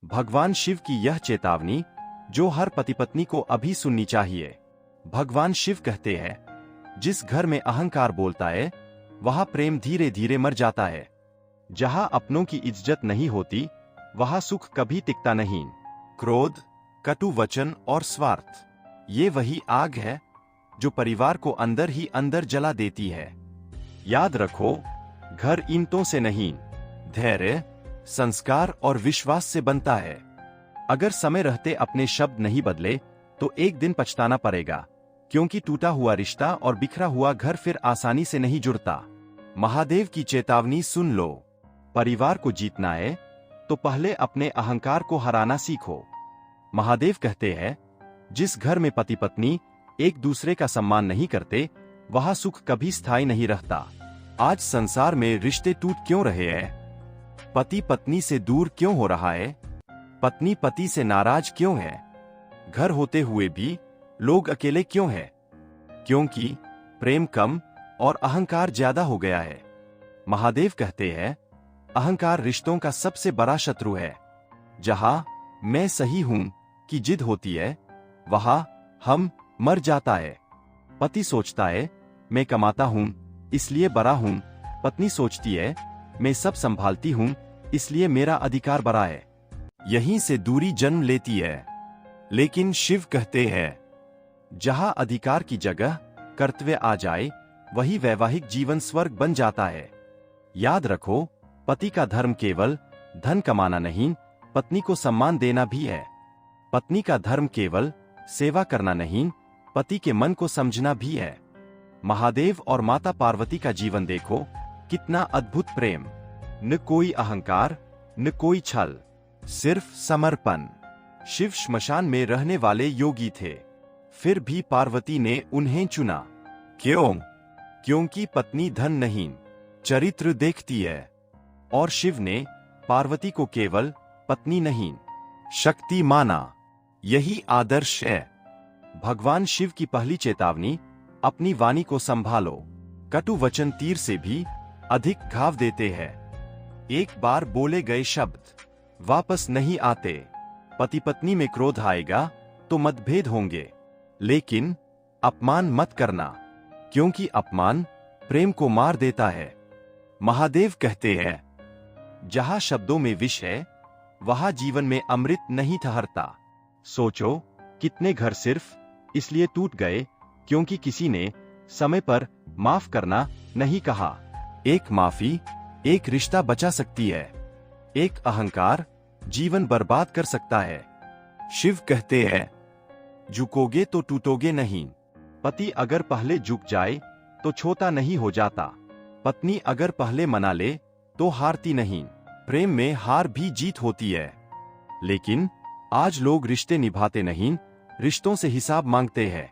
भगवान शिव की यह चेतावनी जो हर पति पत्नी को अभी सुननी चाहिए। भगवान शिव कहते हैं, जिस घर में अहंकार बोलता है वहां प्रेम धीरे धीरे मर जाता है। जहां अपनों की इज्जत नहीं होती वहां सुख कभी टिकता नहीं। क्रोध, कटु वचन और स्वार्थ, ये वही आग है जो परिवार को अंदर ही अंदर जला देती है। याद रखो, घर ईंटों से नहीं, धैर्य, संस्कार और विश्वास से बनता है। अगर समय रहते अपने शब्द नहीं बदले तो एक दिन पछताना पड़ेगा, क्योंकि टूटा हुआ रिश्ता और बिखरा हुआ घर फिर आसानी से नहीं जुड़ता। महादेव की चेतावनी सुन लो। परिवार को जीतना है तो पहले अपने अहंकार को हराना सीखो। महादेव कहते हैं, जिस घर में पति पत्नी एक दूसरे का सम्मान नहीं करते वहां सुख कभी स्थायी नहीं रहता। आज संसार में रिश्ते टूट क्यों रहे हैं? पति पत्नी से दूर क्यों हो रहा है? पत्नी पति से नाराज क्यों है? घर होते हुए भी लोग अकेले क्यों हैं? क्योंकि प्रेम कम और अहंकार ज्यादा हो गया है। महादेव कहते हैं, अहंकार रिश्तों का सबसे बड़ा शत्रु है। जहां मैं सही हूं की जिद होती है वहां हम मर जाता है। पति सोचता है मैं कमाता हूं इसलिए बड़ा हूं, पत्नी सोचती है मैं सब संभालती हूं इसलिए मेरा अधिकार बड़ा है। यहीं से दूरी जन्म लेती है। लेकिन शिव कहते हैं, जहां अधिकार की जगह कर्तव्य आ जाए वही वैवाहिक जीवन स्वर्ग बन जाता है। याद रखो, पति का धर्म केवल धन कमाना नहीं, पत्नी को सम्मान देना भी है। पत्नी का धर्म केवल सेवा करना नहीं, पति के मन को समझना भी है। महादेव और माता पार्वती का जीवन देखो, कितना अद्भुत प्रेम। न कोई अहंकार, न कोई छल, सिर्फ समर्पण। शिव श्मशान में रहने वाले योगी थे, फिर भी पार्वती ने उन्हें चुना। क्यों? क्योंकि पत्नी धन नहीं, चरित्र देखती है। और शिव ने पार्वती को केवल पत्नी नहीं, शक्ति माना। यही आदर्श है। भगवान शिव की पहली चेतावनी, अपनी वाणी को संभालो। कटु वचन तीर से भी अधिक घाव देते हैं। एक बार बोले गए शब्द वापस नहीं आते। पति पत्नी में क्रोध आएगा तो मतभेद होंगे, लेकिन अपमान मत करना, क्योंकि अपमान प्रेम को मार देता है। महादेव कहते हैं, जहां शब्दों में विष है वहां जीवन में अमृत नहीं ठहरता। सोचो, कितने घर सिर्फ इसलिए टूट गए क्योंकि किसी ने समय पर माफ करना नहीं कहा। एक माफी एक रिश्ता बचा सकती है, एक अहंकार जीवन बर्बाद कर सकता है। शिव कहते हैं, झुकोगे तो टूटोगे नहीं। पति अगर पहले झुक जाए तो छोटा नहीं हो जाता। पत्नी अगर पहले मना ले तो हारती नहीं। प्रेम में हार भी जीत होती है। लेकिन आज लोग रिश्ते निभाते नहीं, रिश्तों से हिसाब मांगते हैं।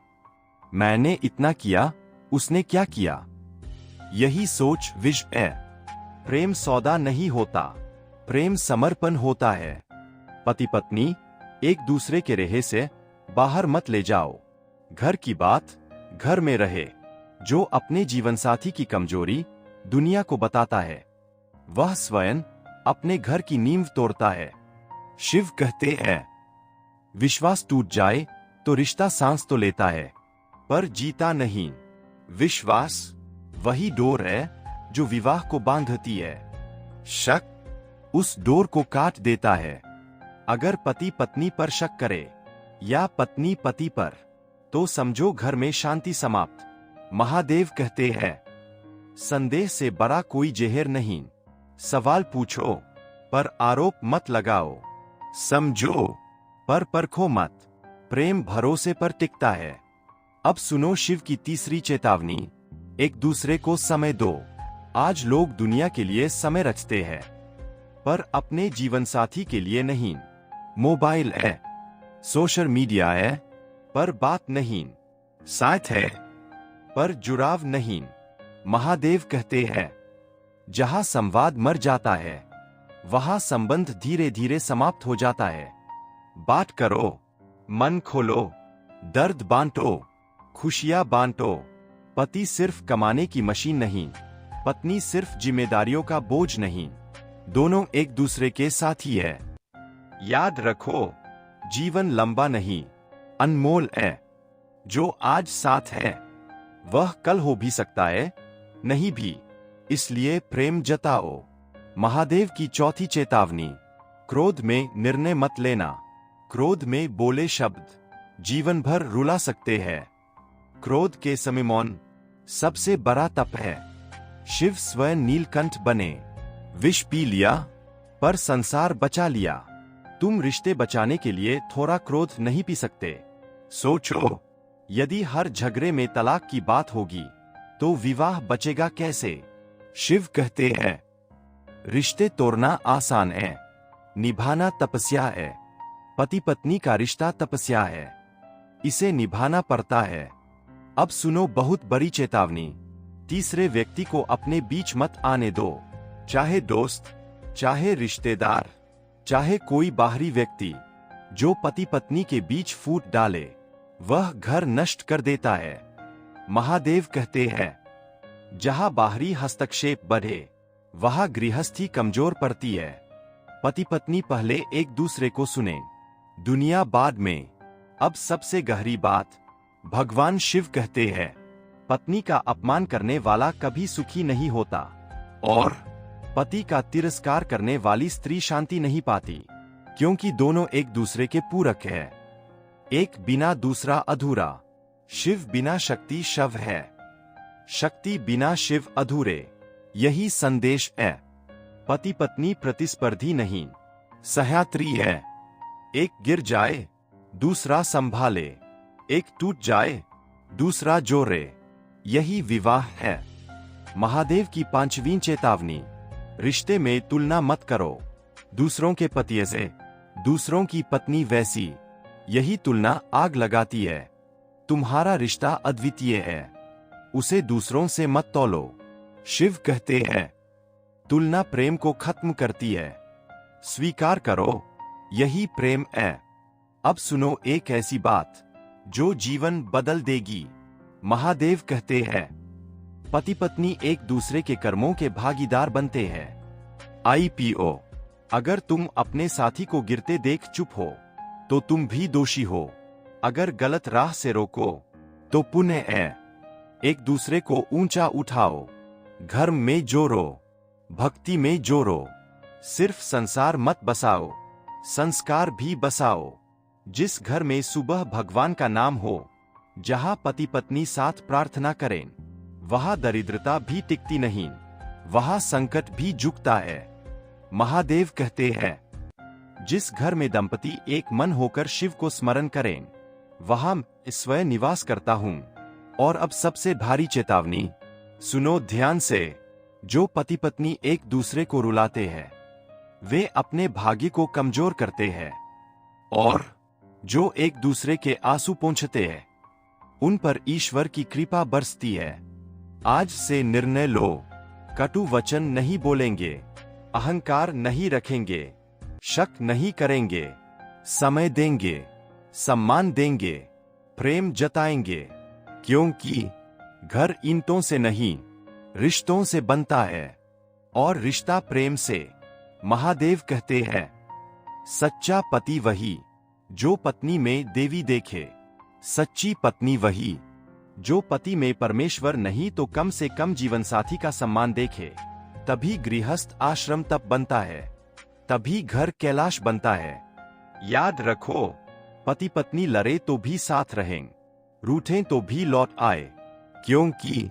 मैंने इतना किया, उसने क्या किया? यही सोच विष है। प्रेम सौदा नहीं होता, प्रेम समर्पण होता है। पति पत्नी एक दूसरे के रहे से बाहर मत ले जाओ। घर की बात घर में रहे। जो अपने जीवनसाथी की कमजोरी दुनिया को बताता है, वह स्वयं अपने घर की नींव तोड़ता है। शिव कहते हैं, विश्वास टूट जाए तो रिश्ता सांस तो लेता है, पर जीता नहीं। विश्वास वही डोर है जो विवाह को बांधती है। शक उस डोर को काट देता है। अगर पति पत्नी पर शक करे या पत्नी पति पर, तो समझो घर में शांति समाप्त। महादेव कहते हैं, संदेह से बड़ा कोई जहर नहीं। सवाल पूछो पर आरोप मत लगाओ। समझो पर परखो मत। प्रेम भरोसे पर टिकता है। अब सुनो शिव की तीसरी चेतावनी, एक दूसरे को समय दो। आज लोग दुनिया के लिए समय रचते हैं, पर अपने जीवन साथी के लिए नहीं। मोबाइल है, सोशल मीडिया है, पर बात नहीं। साथ है, पर जुड़ाव नहीं। महादेव कहते हैं, जहां संवाद मर जाता है वहां संबंध धीरे धीरे समाप्त हो जाता है। बात करो, मन खोलो, दर्द बांटो, खुशियां बांटो। पति सिर्फ कमाने की मशीन नहीं, पत्नी सिर्फ जिम्मेदारियों का बोझ नहीं। दोनों एक दूसरे के साथी है। याद रखो, जीवन लंबा नहीं, अनमोल है। जो आज साथ है वह कल हो भी सकता है, नहीं भी। इसलिए प्रेम जताओ। महादेव की चौथी चेतावनी। क्रोध में निर्णय मत लेना। क्रोध में बोले शब्द जीवन भर रुला सकते हैं। क्रोध के समय मौन सबसे बड़ा तप है। शिव स्वयं नीलकंठ बने, विष पी लिया पर संसार बचा लिया। तुम रिश्ते बचाने के लिए थोड़ा क्रोध नहीं पी सकते। सोचो, यदि हर झगड़े में तलाक की बात होगी तो विवाह बचेगा कैसे? शिव कहते हैं, रिश्ते तोड़ना आसान है, निभाना तपस्या है। पति पत्नी का रिश्ता तपस्या है, इसे निभाना पड़ता है। अब सुनो बहुत बड़ी चेतावनी। तीसरे व्यक्ति को अपने बीच मत आने दो, चाहे दोस्त, चाहे रिश्तेदार, चाहे कोई बाहरी व्यक्ति। जो पति पत्नी के बीच फूट डाले वह घर नष्ट कर देता है। महादेव कहते हैं, जहां बाहरी हस्तक्षेप बढ़े वहां गृहस्थी कमजोर पड़ती है। पति पत्नी पहले एक दूसरे को सुने, दुनिया बाद में। अब सबसे गहरी बात, भगवान शिव कहते हैं, पत्नी का अपमान करने वाला कभी सुखी नहीं होता और पति का तिरस्कार करने वाली स्त्री शांति नहीं पाती, क्योंकि दोनों एक दूसरे के पूरक है। एक बिना दूसरा अधूरा। शिव बिना शक्ति शव है, शक्ति बिना शिव अधूरे। यही संदेश है। पति पत्नी प्रतिस्पर्धी नहीं, सहयात्री है। एक गिर जाए दूसरा संभाले, एक टूट जाए दूसरा जोड़े। यही विवाह है। महादेव की पांचवीं चेतावनी। रिश्ते में तुलना मत करो। दूसरों के पति से दूसरों की पत्नी वैसी, यही तुलना आग लगाती है। तुम्हारा रिश्ता अद्वितीय है, उसे दूसरों से मत तौलो। शिव कहते हैं, तुलना प्रेम को खत्म करती है। स्वीकार करो, यही प्रेम है। अब सुनो एक ऐसी बात जो जीवन बदल देगी। महादेव कहते हैं, पति पत्नी एक दूसरे के कर्मों के भागीदार बनते हैं। IPO। अगर तुम अपने साथी को गिरते देख चुप हो तो तुम भी दोषी हो। अगर गलत राह से रोको तो पुण्य है। एक दूसरे को ऊंचा उठाओ, घर में जोड़ो, भक्ति में जोड़ो। सिर्फ संसार मत बसाओ, संस्कार भी बसाओ। जिस घर में सुबह भगवान का नाम हो, जहां पति पत्नी साथ प्रार्थना करें, वहां दरिद्रता भी टिकती नहीं, वहां संकट भी झुकता है। महादेव कहते हैं, जिस घर में दंपति एक मन होकर शिव को स्मरण करें, वहां स्वयं निवास करता हूं। और अब सबसे भारी चेतावनी सुनो ध्यान से। जो पति पत्नी एक दूसरे को रुलाते हैं वे अपने भाग्य को कमजोर करते हैं, और जो एक दूसरे के आंसू पोंछते हैं उन पर ईश्वर की कृपा बरसती है। आज से निर्णय लो, कटु वचन नहीं बोलेंगे, अहंकार नहीं रखेंगे, शक नहीं करेंगे, समय देंगे, सम्मान देंगे, प्रेम जताएंगे। क्योंकि घर ईंटों से नहीं, रिश्तों से बनता है, और रिश्ता प्रेम से। महादेव कहते हैं, सच्चा पति वही जो पत्नी में देवी देखे, सच्ची पत्नी वही जो पति में परमेश्वर नहीं तो कम से कम जीवन साथी का सम्मान देखे। तभी गृहस्थ आश्रम तप बनता है, तभी घर कैलाश बनता है। याद रखो, पति पत्नी लड़े तो भी साथ रहें, रूठें तो भी लौट आए। क्योंकि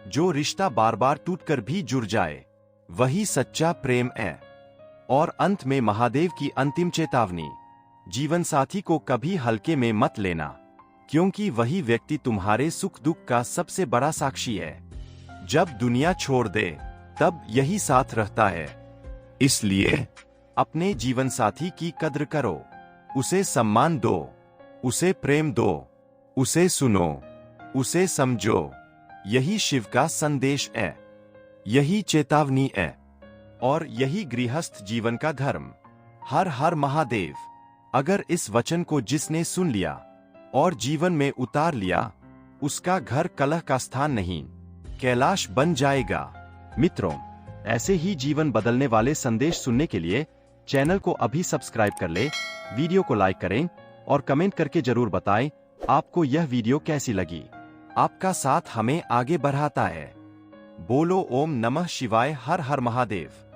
जो रिश्ता बार बार टूटकर भी जुड़ जाए वही सच्चा प्रेम है। और अंत में महादेव की अंतिम चेतावनी, जीवन साथी को कभी हल्के में मत लेना, क्योंकि वही व्यक्ति तुम्हारे सुख दुख का सबसे बड़ा साक्षी है। जब दुनिया छोड़ दे तब यही साथ रहता है। इसलिए अपने जीवन साथी की कद्र करो, उसे सम्मान दो, उसे प्रेम दो, उसे सुनो, उसे समझो। यही शिव का संदेश है, यही चेतावनी है, और यही गृहस्थ जीवन का धर्म। हर हर महादेव। अगर इस वचन को जिसने सुन लिया और जीवन में उतार लिया, उसका घर कलह का स्थान नहीं, कैलाश बन जाएगा। मित्रों, ऐसे ही जीवन बदलने वाले संदेश सुनने के लिए चैनल को अभी सब्सक्राइब कर ले, वीडियो को लाइक करें और कमेंट करके जरूर बताएं आपको यह वीडियो कैसी लगी। आपका साथ हमें आगे बढ़ाता है। बोलो ओम नमः शिवाय, हर हर महादेव।